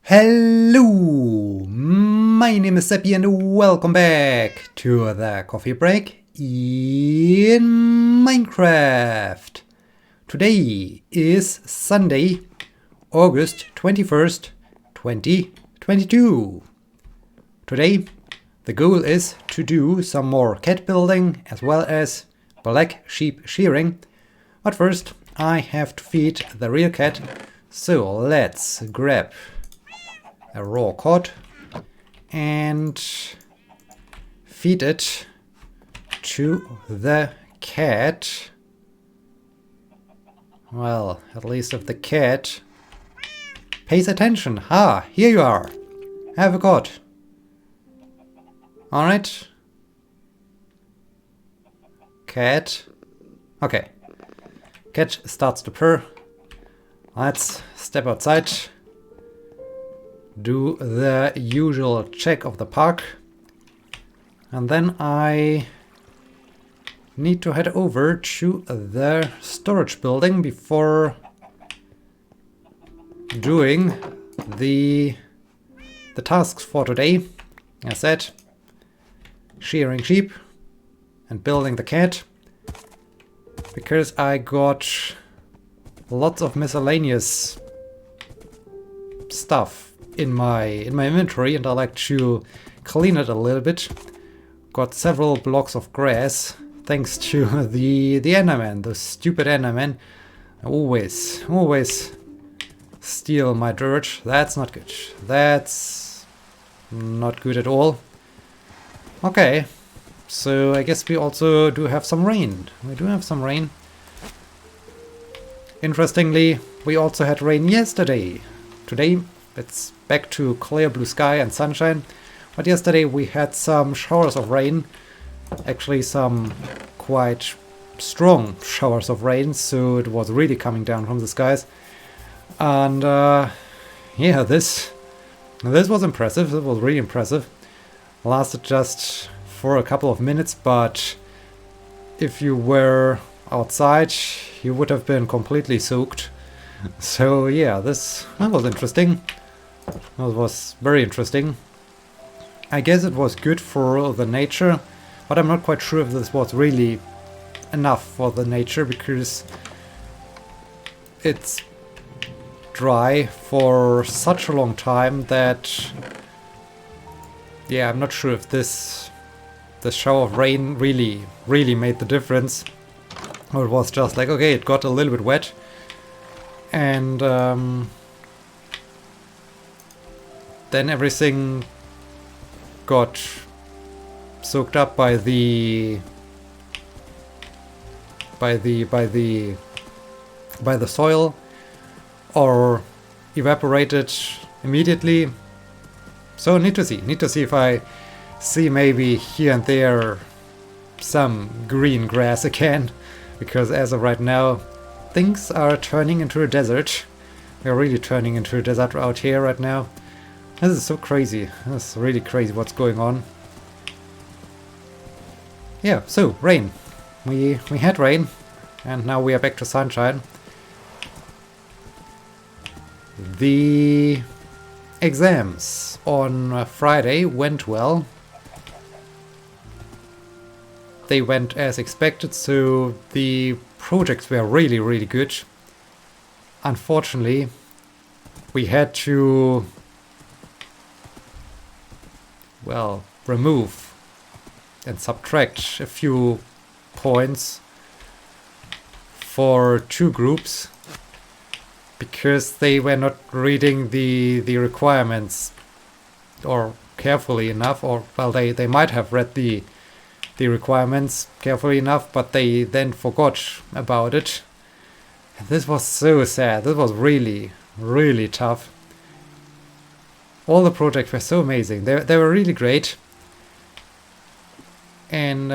Hello, my name is Sebbi and welcome back to the coffee break in Minecraft. Today is Sunday, August 21st, 2022. Today the goal is to do some more cat building as well as black sheep shearing. But first I have to feed the real cat, so let's grab a raw cod and feed it to the cat. Well, at least if the cat pays attention. Ah, here you are. Have a cod. Alright. Cat. Okay. Cat starts to purr. Let's step outside. Do the usual check of the park. And then I need to head over to the storage building before doing the tasks for today. As I said, shearing sheep and building the cat, because I got lots of miscellaneous stuff in my inventory and I like to clean it a little bit. Got several blocks of grass thanks to the Enderman, the stupid Enderman. Always steal my dirt. That's not good. That's not good at all. Okay, so I guess we also do have some rain. We do have some rain. Interestingly, we also had rain yesterday. Today it's back to clear blue sky and sunshine, but yesterday we had some showers of rain, actually some quite strong showers of rain, so it was really coming down from the skies. And yeah, this was impressive. It was really impressive. Lasted just for a couple of minutes, but if you were outside you would have been completely soaked. So yeah, that was interesting. That was very interesting. I guess it was good for the nature, but I'm not quite sure if this was really enough for the nature, because it's dry for such a long time that, yeah, I'm not sure if the shower of rain really made the difference, or it was just like, okay, it got a little bit wet and then everything got soaked up by the soil, or evaporated immediately. So need to see if I see maybe here and there some green grass again, because as of right now things are turning into a desert. We're really turning into a desert out here right now. This is so crazy. This is really crazy what's going on. Yeah, so rain. We had rain and now we are back to sunshine. The exams on Friday went well. They went as expected, so the projects were really good. Unfortunately, we had to, well, remove and subtract a few points for two groups, because they were not reading the requirements or carefully enough, or well, they might have read the requirements carefully enough, but they then forgot about it. And this was so sad. This was really tough. All the projects were so amazing. They were really great. And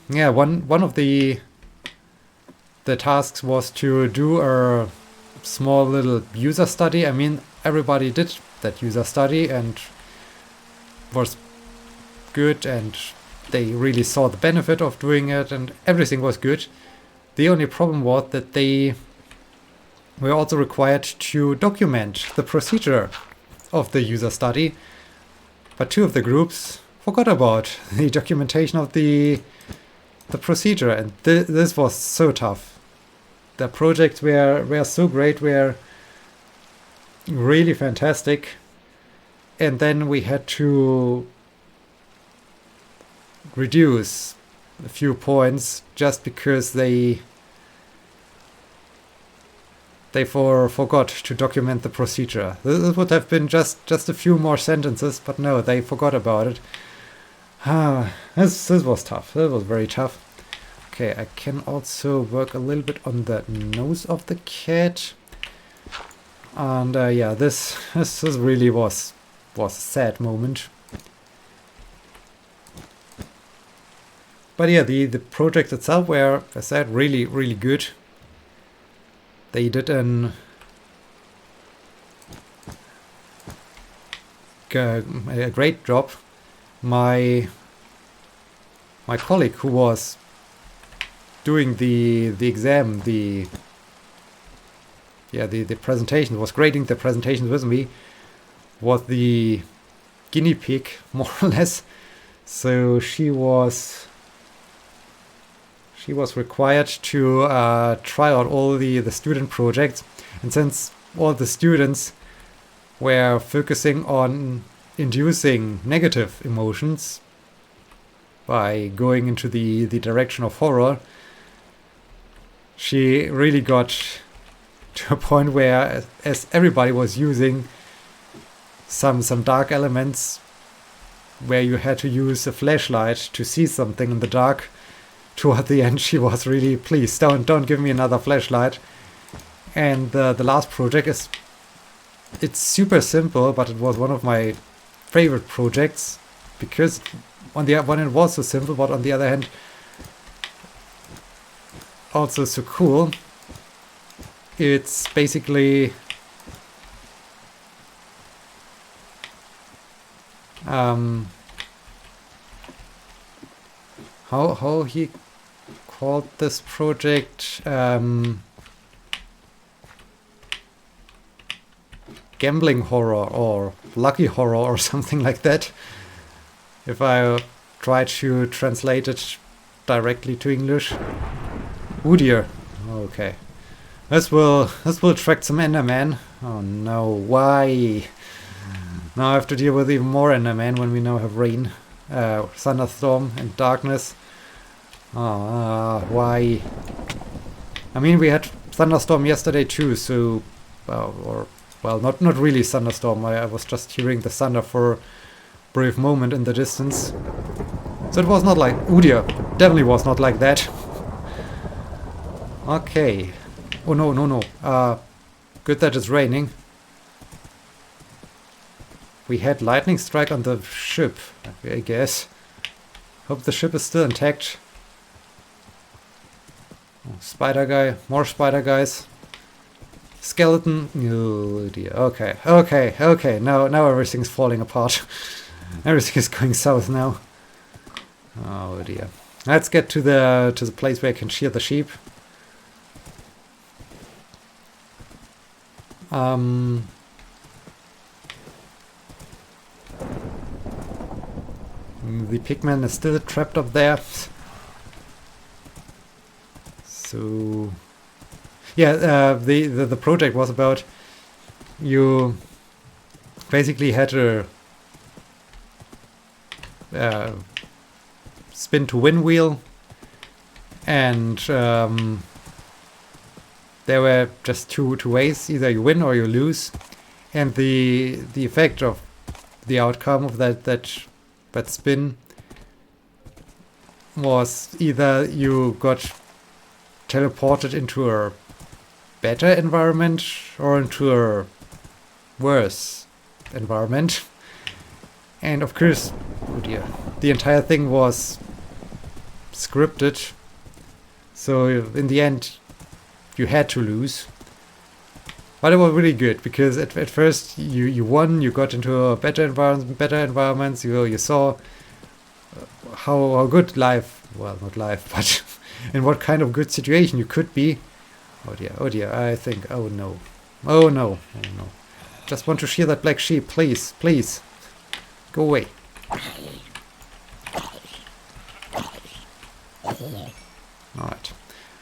yeah, one of the tasks was to do a small little user study. I mean, everybody did that user study and was good, and they really saw the benefit of doing it and everything was good. The only problem was that they were also required to document the procedure of the user study, but 2 of the groups forgot about the documentation of the procedure, and this was so tough. The projects were so great, were really fantastic, and then we had to reduce a few points just because they forgot to document the procedure. This would have been just a few more sentences, but no, they forgot about it. This was tough. This was very tough. Okay, I can also work a little bit on the nose of the cat. And yeah, this really was a sad moment. But yeah, the project itself were, as I said, really, really good. They did a great job. My colleague who was doing the exam, the presentation, was grading the presentations with me, was the guinea pig, more or less. So she was required to try out all the student projects, and since all the students were focusing on inducing negative emotions by going into the direction of horror, she really got to a point where, as everybody was using some dark elements, where you had to use a flashlight to see something in the dark, toward the end she was really, please don't give me another flashlight. And the last project it's super simple, but it was one of my favorite projects, because when it was so simple, but on the other hand also so cool. It's basically how he called this project, gambling horror or lucky horror or something like that, if I try to translate it directly to English. Oh dear. Okay. This will attract some Endermen. Oh no, why? Now I have to deal with even more Endermen when we now have rain, thunderstorm and darkness. Why? I mean, we had thunderstorm yesterday too, so not really thunderstorm. I was just hearing the thunder for a brief moment in the distance. So it was not like, oh dear, definitely was not like that. Okay. Oh no. Good that it's raining. We had lightning strike on the ship, I guess. Hope the ship is still intact. Oh, spider guy, more spider guys. Skeleton. Oh dear. Okay. Now everything's falling apart. Everything is going south now. Oh dear. Let's get to the place where I can shear the sheep. The pigman is still trapped up there. So yeah, the project was about, you basically had to spin to win wheel, and there were just two ways: either you win or you lose, and the effect of the outcome of that spin was either you got teleported into a better environment or into a worse environment. And of course, oh dear, the entire thing was scripted, so in the end you had to lose. But it was really good, because at first you won, you got into a better environments, you saw how good life, well, not life, but in what kind of good situation you could be. Oh dear, I think, oh no. just want to shear that black sheep. Please, please. Go away. Alright.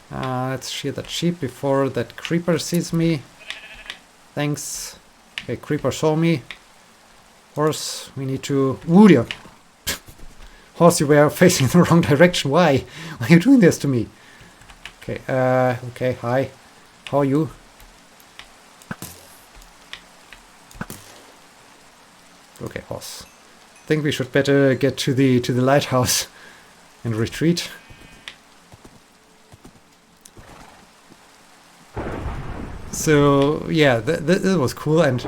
Let's shear that sheep before that creeper sees me. Thanks. Okay, creeper saw me. Horse, we need to... Ooh, dear. Horse, you were facing the wrong direction. Why? Why are you doing this to me? Okay, okay, hi. How are you? Okay, horse. I think we should better get to the lighthouse and retreat. So yeah, that was cool, and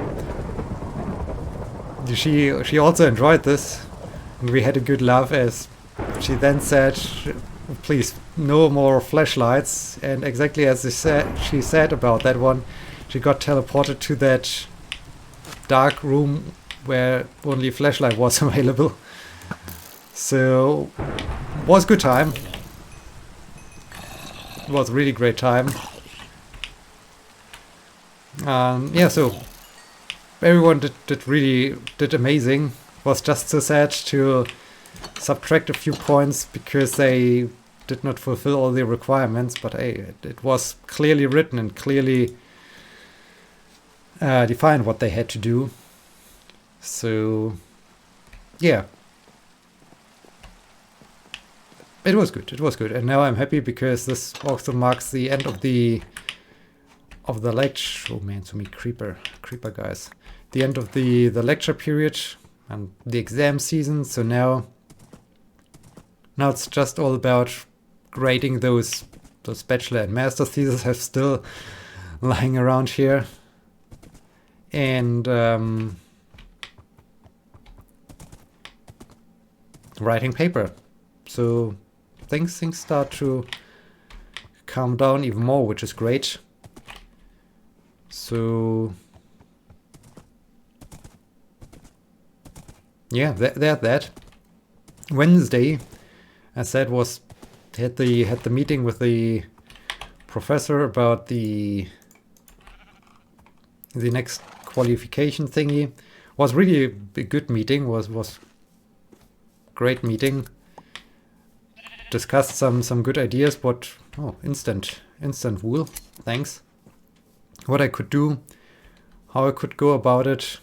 she also enjoyed this, and we had a good laugh as she then said, "Please, no more flashlights." And exactly as she said about that one, she got teleported to that dark room where only flashlight was available. So was good time. It was a really great time. Yeah, so everyone did amazing. It was just so sad to subtract a few points because they did not fulfill all the requirements, but hey, it was clearly written and clearly defined what they had to do. So yeah, it was good. It was good, and now I'm happy because this also marks the end of the lecture. Oh man, so many creeper guys. The end of the lecture period and the exam season. So now it's just all about grading those bachelor and master theses have still lying around here, and writing paper. So things start to calm down even more, which is great. So yeah, that Wednesday, I said, had the meeting with the professor about the next qualification thingy. Was really a good meeting. Was great meeting. Discussed some good ideas. What instant wool. Thanks. What I could do, how I could go about it.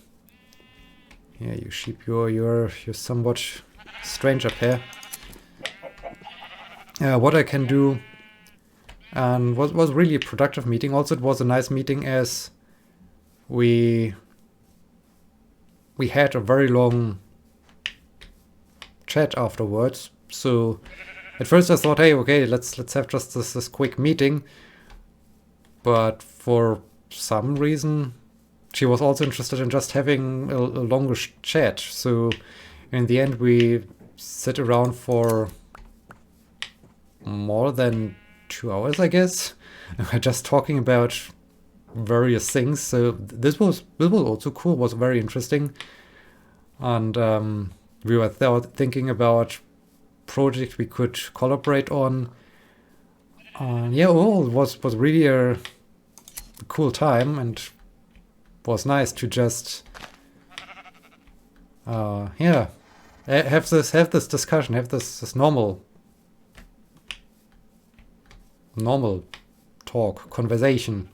Yeah, you sheep, you're somewhat strange up here. What I can do, and was really a productive meeting. Also, it was a nice meeting as we had a very long chat afterwards. So at first I thought, hey, okay, let's have just this quick meeting. But for some reason, she was also interested in just having a longer chat. So in the end, we sit around for more than 2 hours, I guess. And we're just talking about various things. So this was also cool. It was very interesting. And we were thinking about projects we could collaborate on. Yeah, it was really a cool time, and was nice to just yeah, have this discussion, have this normal talk, conversation.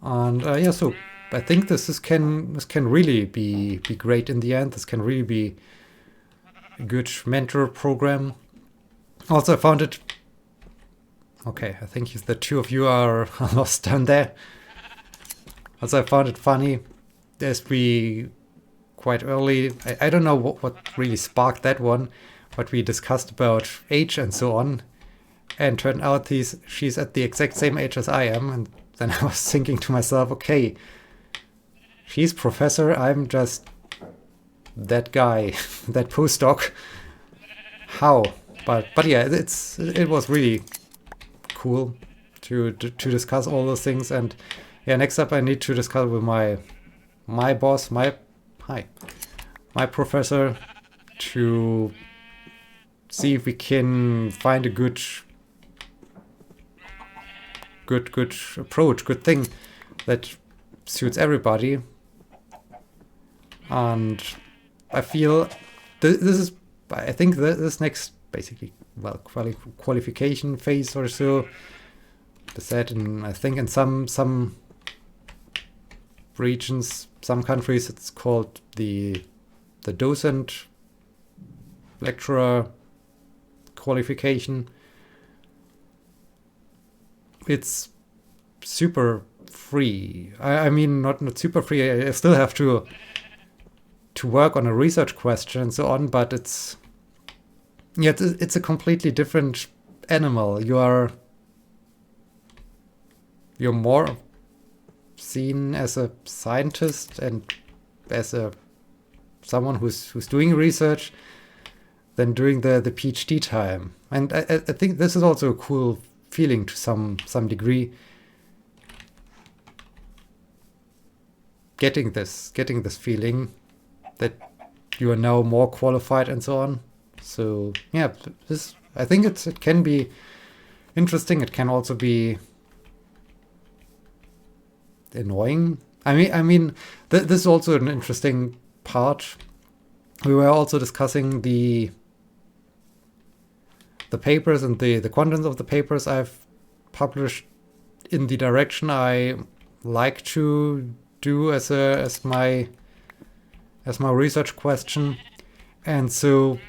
And yeah, so I think this can really be great in the end. This can really be a good mentor program. Also, I found it okay. I think the two of you are lost down there. Also, I found it funny as we quite early. I don't know what really sparked that one, but we discussed about age and so on, and turned out she's at the exact same age as I am. And then I was thinking to myself, okay, she's professor, I'm just that guy, that postdoc. How? But yeah, it was really cool to discuss all those things. And yeah, next up I need to discuss with my boss, my professor, to see if we can find a good approach, good thing that suits everybody. And I feel this is, I think this next basically, well, qualification phase or so, said in, I think in some regions, some countries, it's called the docent lecturer qualification. It's super free. I mean, not super free. I still have to work on a research question and so on, but it's a completely different animal. You're more seen as a scientist and as someone who's doing research than during the PhD time. And I think this is also a cool feeling to some degree. Getting this feeling that you are now more qualified and so on. So yeah, this, I think it can be interesting. It can also be annoying. I mean, this is also an interesting part. We were also discussing the papers and the contents of the papers I've published in the direction I like to do as my research question. And so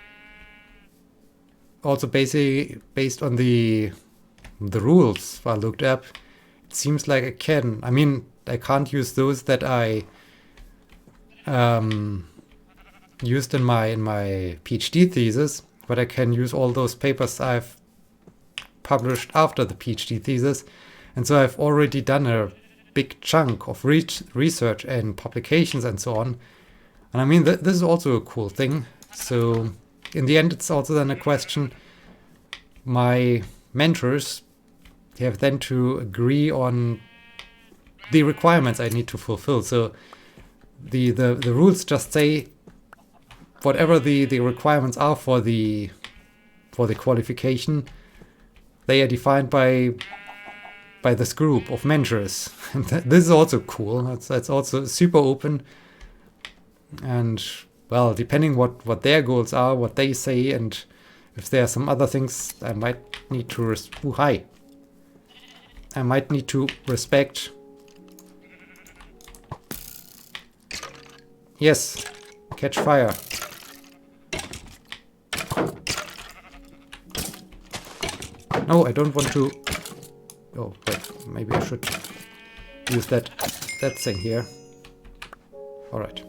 also basically based on the rules I looked up, it seems like I can't use those that I used in my PhD thesis, but I can use all those papers I've published after the PhD thesis. And so I've already done a big chunk of research and publications and so on. And I mean, this is also a cool thing. So in the end, it's also then a question, my mentors have then to agree on the requirements I need to fulfill. So the rules just say whatever the requirements are for the qualification, they are defined by this group of mentors. And this is also cool. That's also super open. And well, depending what their goals are, what they say, and if there are some other things I might need to respect. Yes, catch fire. No, I don't want to. Oh, wait, maybe I should use that thing here. All right.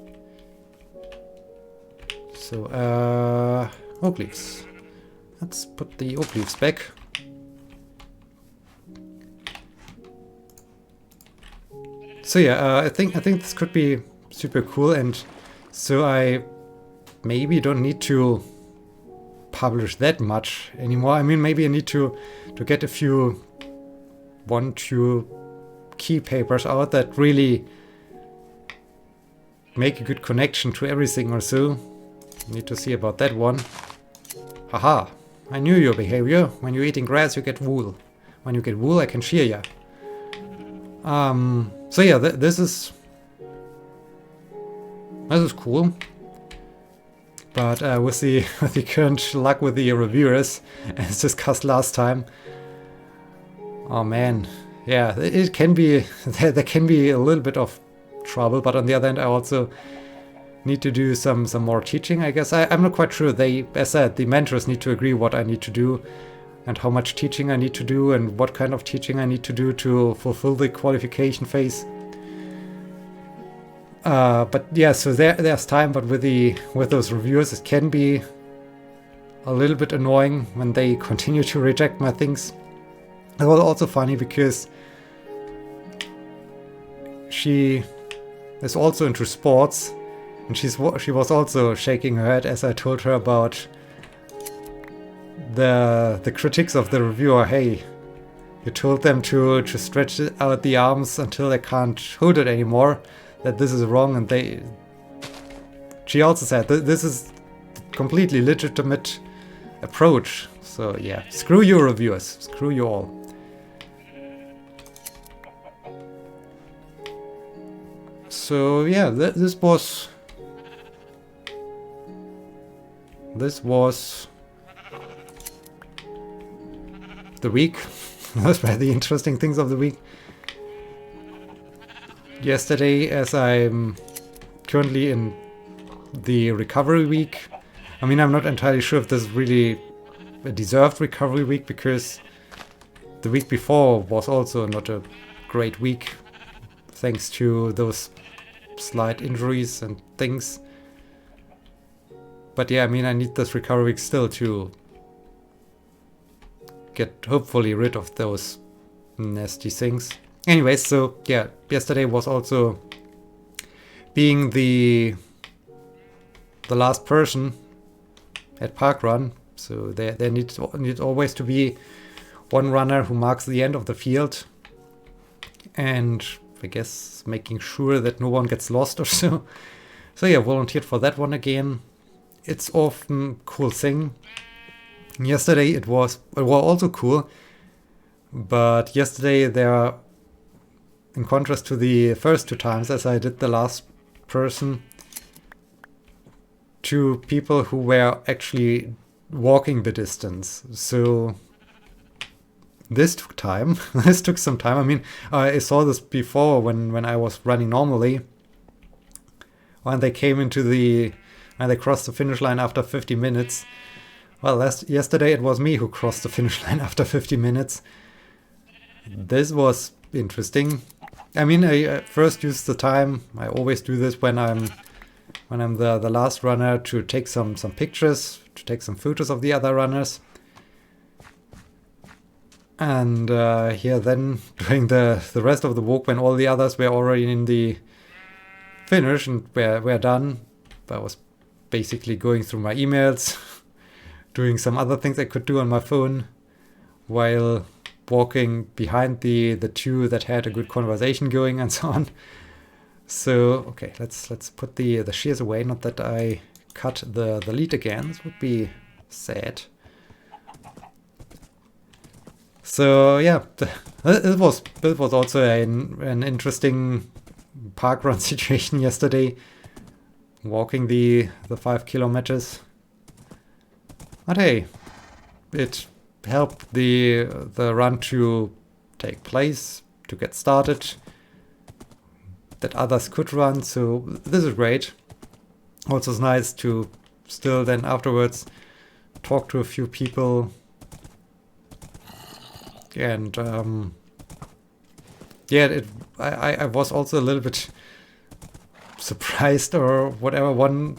So, oak leaves. Let's put the oak leaves back. So yeah, I think this could be super cool, and so I maybe don't need to publish that much anymore. I mean, maybe I need to get a few 1-2 key papers out that really make a good connection to everything or so. Need to see about that one. Haha, I knew your behavior. When you're eating grass, you get wool. When you get wool, I can shear ya. So yeah, this is cool. But with the current luck with the reviewers, as discussed last time, oh man, yeah, it can be there can be a little bit of trouble. But on the other hand, I also need to do some more teaching, I guess. I'm not quite sure. As I said, the mentors need to agree what I need to do and how much teaching I need to do and what kind of teaching I need to do to fulfill the qualification phase. But yeah, so there's time, but with those reviewers, it can be a little bit annoying when they continue to reject my things. It was also funny because she is also into sports, and she was also shaking her head as I told her about the critics of the reviewer. Hey, you told them to stretch out the arms until they can't hold it anymore, that this is wrong, and she also said that this is completely legitimate approach. So yeah, screw you reviewers, screw you all. So yeah, this was this was the week. Those were the interesting things of the week. Yesterday, as I'm currently in the recovery week, I mean, I'm not entirely sure if this is really a deserved recovery week, because the week before was also not a great week, thanks to those slight injuries and things. But yeah, I mean, I need this recovery week still to get hopefully rid of those nasty things. Anyways, so yeah, yesterday was also being the last person at parkrun. So there needs always to be one runner who marks the end of the field, and I guess making sure that no one gets lost or so. So yeah, volunteered for that one again. It's often a cool thing. Yesterday it was also cool, but yesterday there, in contrast to the first two times, as I did the last person, two people who were actually walking the distance. So this took time. This took some time. I mean, I saw this before when I was running normally. When they when they crossed the finish line after 50 minutes. Well, yesterday it was me who crossed the finish line after 50 minutes. This was interesting. I mean, I first used the time. I always do this when I'm the last runner, to take some pictures, to take some photos of the other runners. And here then, during the rest of the walk, when all the others were already in the finish and were done, I was basically going through my emails, doing some other things I could do on my phone, while walking behind the two that had a good conversation going and so on. So okay, let's put the shears away. Not that I cut the lead again. This would be sad. So yeah, it was also an interesting parkrun situation yesterday, walking the 5 kilometers. But hey, it helped the run to take place, to get started, that others could run. So this is great. Also, it's nice to still then afterwards talk to a few people. And yeah, I was also a little bit surprised or whatever. One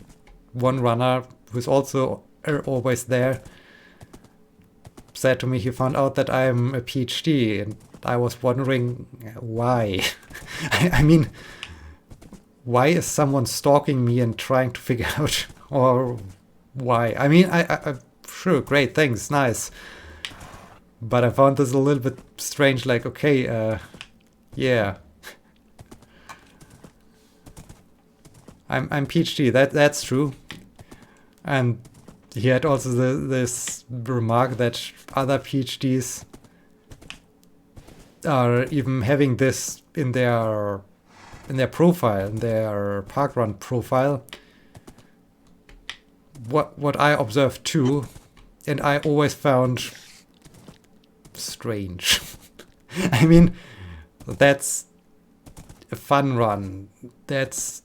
runner who's also always there said to me he found out that I'm a PhD, and I was wondering why. I mean, why is someone stalking me and trying to figure out, or why? I mean, I sure, great, thanks, nice. But I found this a little bit strange, like, okay, yeah. I'm PhD, that's true. And he had also this remark that other PhDs are even having this in their profile, in their parkrun profile. What I observed too, and I always found strange. I mean, that's a fun run. That's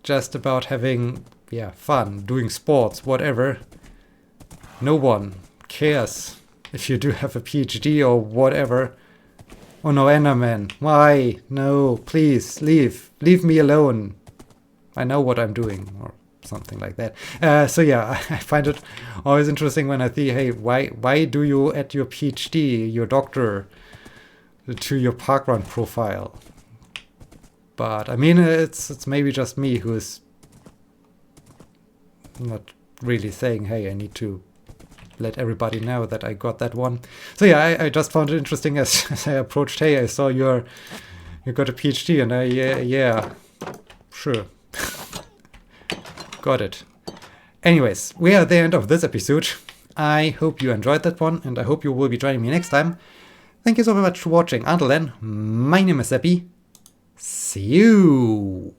just about having, yeah, fun, doing sports, whatever. No one cares if you do have a PhD or whatever. Oh no, Enderman, why? No, please, leave me alone. I know what I'm doing, or something like that. So yeah, I find it always interesting when I see, hey, why do you add your PhD, your doctor, to your parkrun profile? But I mean, it's maybe just me who is not really saying, hey, I need to let everybody know that I got that one. So yeah, I just found it interesting as I approached, hey, I saw you got a PhD, and yeah, sure. Got it. Anyways, we are at the end of this episode. I hope you enjoyed that one, and I hope you will be joining me next time. Thank you so very much for watching. Until then, my name is Sebbi. See you!